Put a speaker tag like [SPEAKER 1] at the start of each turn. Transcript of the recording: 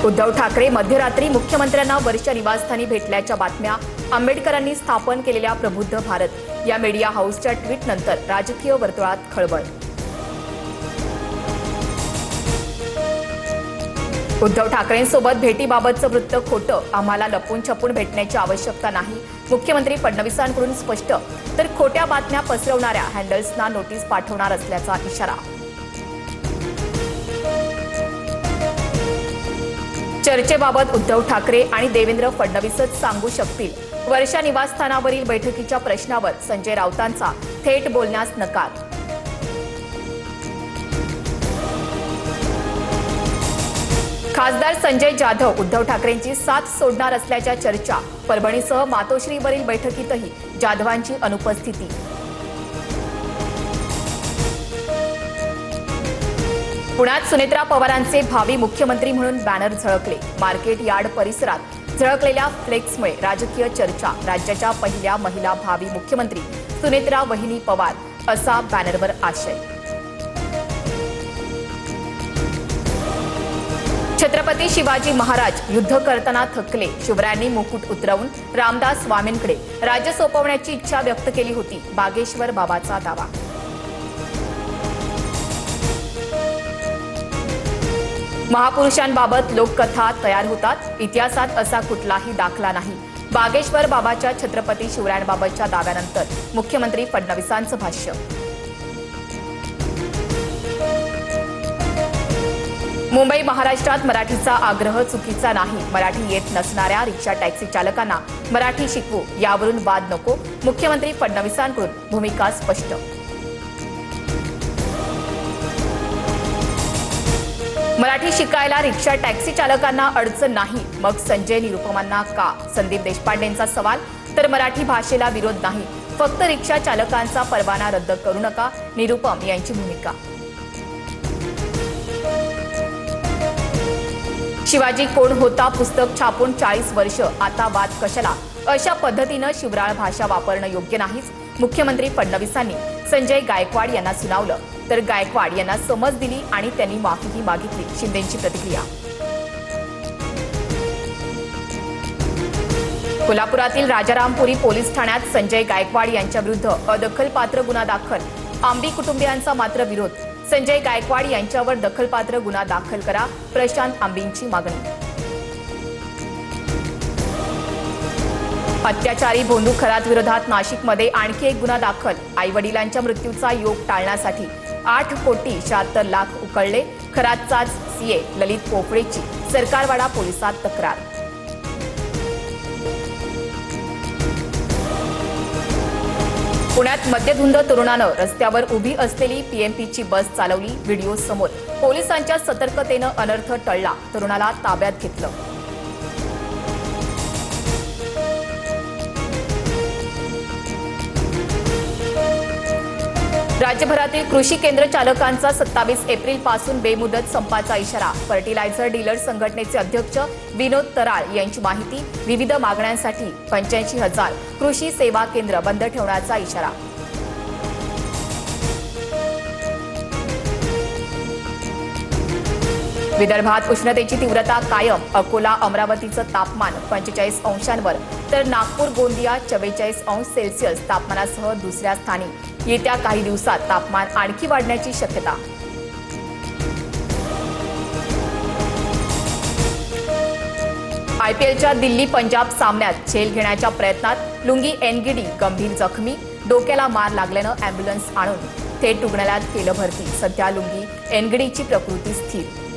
[SPEAKER 1] उद्धव ठाकरे मध्यरात्री मुख्यमंत्र्यांना वर्षा निवासस्थानी भेटल्याच्या बातम्या. आंबेडकरांनी स्थापन केलेल्या प्रबुद्ध भारत या मीडिया हाऊसच्या ट्विटनंतर राजकीय वर्तुळात खळबळ. उद्धव ठाकरेंसोबत भेटीबाबतचं वृत्त खोटं. आम्हाला लपून छपून भेटण्याची आवश्यकता नाही. मुख्यमंत्री फडणवीसांकडून स्पष्ट. तर खोट्या बातम्या पसरवणाऱ्या हँडल्सना नोटीस पाठवणार असल्याचा इशारा. चर्चेबाबत उद्धव ठाकरे आणि देवेंद्र फडणवीसच सांगू शकतील. वर्षा निवासस्थानावरील बैठकीच्या प्रश्नावर संजय राऊतांचा थेट बोलण्यास नकार. खासदार संजय जाधव उद्धव ठाकरेंची साथ सोडणार असल्याच्या चर्चा. परभणीसह मातोश्रीवरील बैठकीतही जाधवांची अनुपस्थिती. पुण्यात सुनेत्रा पवारांचे भावी मुख्यमंत्री म्हणून बॅनर झळकले. मार्केट यार्ड परिसरात झळकलेल्या फ्लेक्समुळे राजकीय चर्चा. राज्याच्या पहिल्या महिला भावी मुख्यमंत्री सुनेत्रा वहिनी पवार असा बॅनरवर आशय. छत्रपती शिवाजी महाराज युद्ध करताना थकले. शिवरायांनी मुकुट उतरवून रामदास स्वामींकडे राज्य सोपवण्याची इच्छा व्यक्त केली होती. बागेश्वर बाबाचा दावा. महापुरुषांबाबत लोककथा तयार होतात. इतिहासात असा कुठलाही दाखला नाही. बागेश्वर बाबाच्या छत्रपती शिवरायांबाबतच्या दाव्यानंतर मुख्यमंत्री फडणवीसांचं भाष्य. मुंबई महाराष्ट्रात मराठीचा आग्रह चुकीचा नाही. मराठी येत नसणाऱ्या रिक्षा टॅक्सी चालकांना मराठी शिकवू यावरून वाद नको. मुख्यमंत्री फडणवीसांकडून भूमिका स्पष्ट. मराठी शिकायला रिक्षा टॅक्सी चालकांना अडचण नाही. मग संजय निरुपमांना का? संदीप देशपांडेंचा सवाल. तर मराठी भाषेला विरोध नाही. फक्त रिक्षा चालकांचा परवाना रद्द करू नका. निरुपम यांची भूमिका. शिवाजी कोण होता पुस्तक छापून 40 वर्ष. आता वाद कशाला? अशा पद्धतीनं शिवराळ भाषा वापरणं योग्य नाहीच. मुख्यमंत्री फडणवीसांनी संजय गायकवाड यांना सुनावलं. तर गायकवाड यांना समज दिली आणि त्यांनी माफीही मागितली. शिंदेंची प्रतिक्रिया. कोल्हापुरातील राजारामपुरी पोलीस ठाण्यात संजय गायकवाड यांच्या विरुद्ध अदखलपात्र गुन्हा दाखल. आंबी कुटुंबियांचा मात्र विरोध. संजय गायकवाड यांच्यावर दखलपात्र गुन्हा दाखल करा. प्रशांत आंबींची मागणी. अत्याचारी भोंदू खरात विरोधात नाशिकमध्ये आणखी एक गुन्हा दाखल. आईवडिलांच्या मृत्यूचा योग टाळण्यासाठी 8,76,00,000 उकळले. खरातचाच सीए ललित पोफळेची सरकारवाडा पोलिसात तक्रार. पुण्यात मद्यधुंद तरुणानं रस्त्यावर उभी असलेली पीएमपीची बस चालवली. व्हिडिओ समोर. पोलिसांच्या सतर्कतेनं अनर्थ टळला. तरुणाला ताब्यात घेतलं. राज्यभरातील कृषी केंद्र चालकांचा 27 एप्रिलपासून बेमुदत संपाचा इशारा. फर्टिलायझर डीलर संघटनेचे अध्यक्ष विनोद तराळ यांची माहिती. विविध मागण्यांसाठी 85,000 कृषी सेवा केंद्र बंद ठेवण्याचा इशारा. विदर्भात उष्णतेची तीव्रता कायम. अकोला अमरावतीचं तापमान 45 अंशांवर. तर नागपूर गोंदिया 44 अंश सेल्सिअस तापमानासह दुसऱ्या स्थानी. येत्या काही दिवसात तापमान आणखी वाढण्याची शक्यता. आयपीएलच्या दिल्ली पंजाब सामन्यात झेल घेण्याच्या प्रयत्नात लुंगी एनगिडी गंभीर जखमी. डोक्याला मार लागल्यानं अँब्युलन्स आणून थेट रुग्णालयात केलं भरती. सध्या लुंगी एनगिडीची प्रकृती स्थिर.